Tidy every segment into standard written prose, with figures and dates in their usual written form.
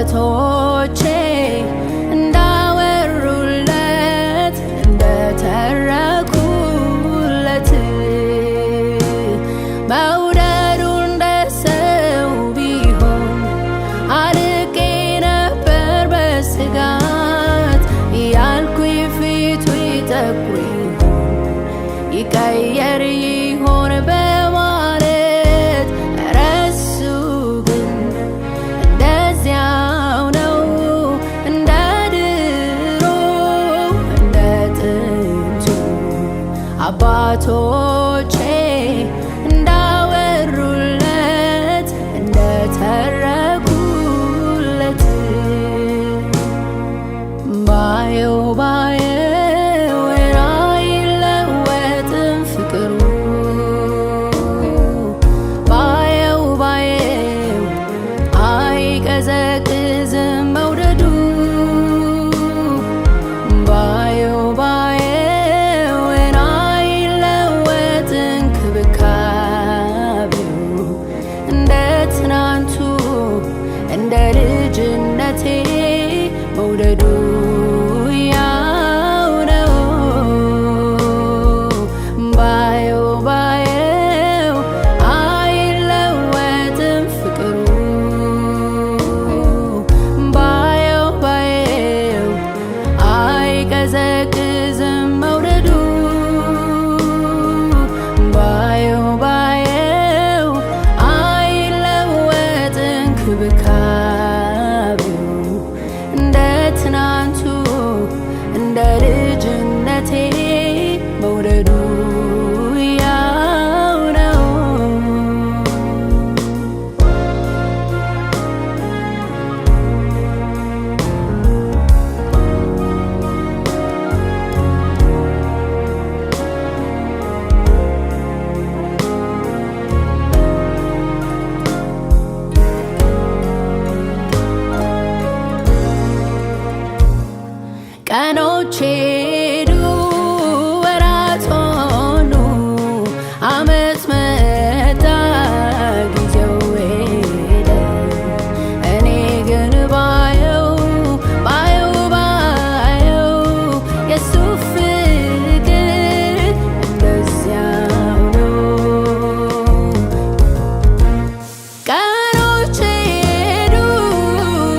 አባቶቼ እንዳወሩለት እንደተረኩለት መውደዱ እንደ ሰው ቢሆን አርቄ ነበር በስጋት ያልኩኝ ፊቱ ይጠቁር ይሆን ይቀየር ይሆን በማለት ረሱ ግን እንደዚያው ነው እንደ ድሮ እንደ ጥንቱ አባቶቼ እንዳወሩለት እንደተረኩለት ባየው አይለወጥም ፍቅሩ ባየው አይቀዘቅዝም መውደዱ ባየው አይለወጥም እንክብካቤው እንደ ትናንቱ እንደ ልጅነቴ መውደዱ ያው ነው ባየው አይለወጥም ፍቅሩ ባየው አይቀዘቅዝም መውደዱ ባየው አይለወጥም እንክብካቤው እንደ ትናንቱ እንደ ልጅነቴ መውደዱ ያው ነው። ቀኖች ሄዱ ወራት ሆኑ ዓመት መጣ ጊዜው ሄደ እኔ ግን ባየው የሱ ፍቅር እንደዚያው ነው። ቀኖች ሄዱ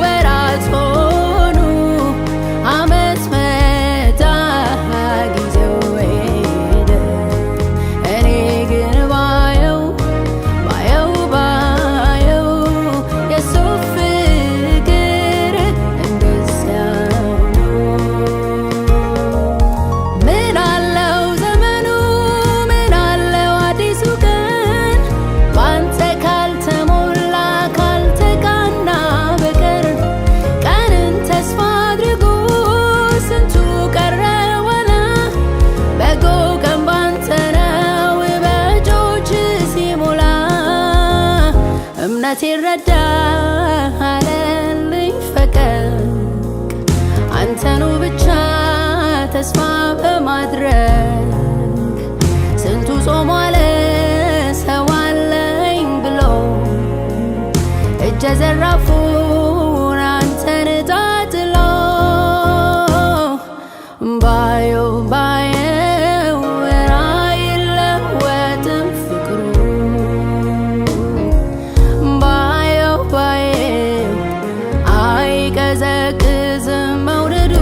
ወራት ሆኑ ዓመት መጣ ጊዜው ሄደ እኔ ግን ባየው የሱ ፍቅር እንደዚያው ነው። ምን አለው ዘመኑ ምን አለው አዲሱ ቀን ባንተ ካልተሞላ ካልተቃና በቀር ቀንን ተስፋ አድርጎ ስንቱ ቀረ ወላ በጎ ቀን ባንተ ነው በእጆች ሲሞላ እምነት ይረዳ አለልኝ ፈቀቅ አንተኑ ብቻ ተስፋ በማድረግ ስንቱ ጾም ዋለ ሰው አለኝ ብሎ እጀ ዘራፉን አንተን ጣጥሎ ባየው አይለወጥም ፍቅሩ ባየው አይቀዘቅዝም መውደዱ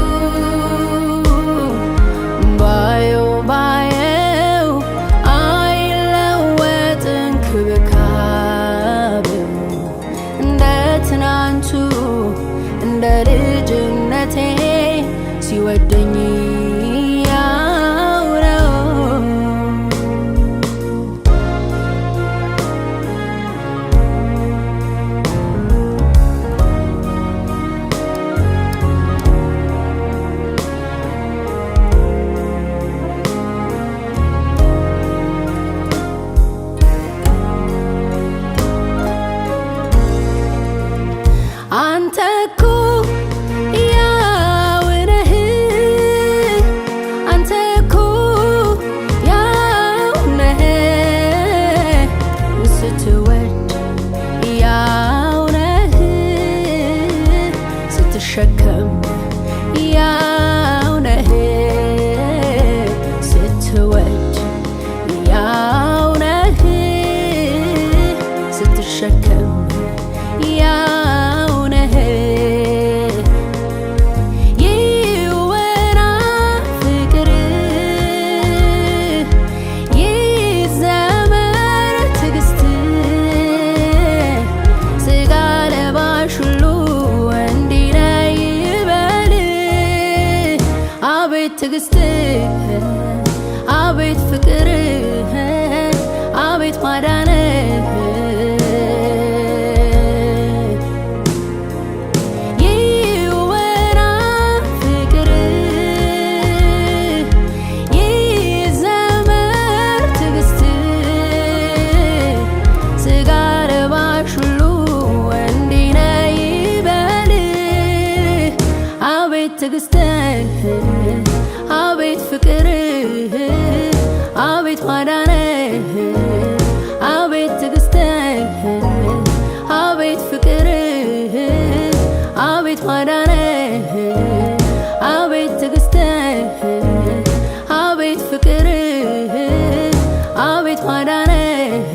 ባየው አይለወጥም እንክብካቤው እንደ ትናንቱ ስትሸከም ያው ነህ ስትወድ ያው ነህ ስትሸከም ያው ነህ ይወራ ፍቅር ይዘመር ትዕግስት ስጋ ለባሽ ሁሉ እንዲህ ነው ይበል አቤት ትዕግስትህ አቤት ፍቅርህ አቤት ማዳንህ ይወራ ፍቅርህ ይዘመር ትዕግስትህ ስጋ ለባሽ ሁሉ እንዲህ ነው ይበል አቤት ትዕግስትህ አቤት ፍቅርህ አቤት ማዳንህ አቤት ትዕግስትህ አቤት ፍቅርህ አቤት ማዳንህ አቤት ትዕግስትህ አቤት ፍቅርህ አቤት ማዳንህ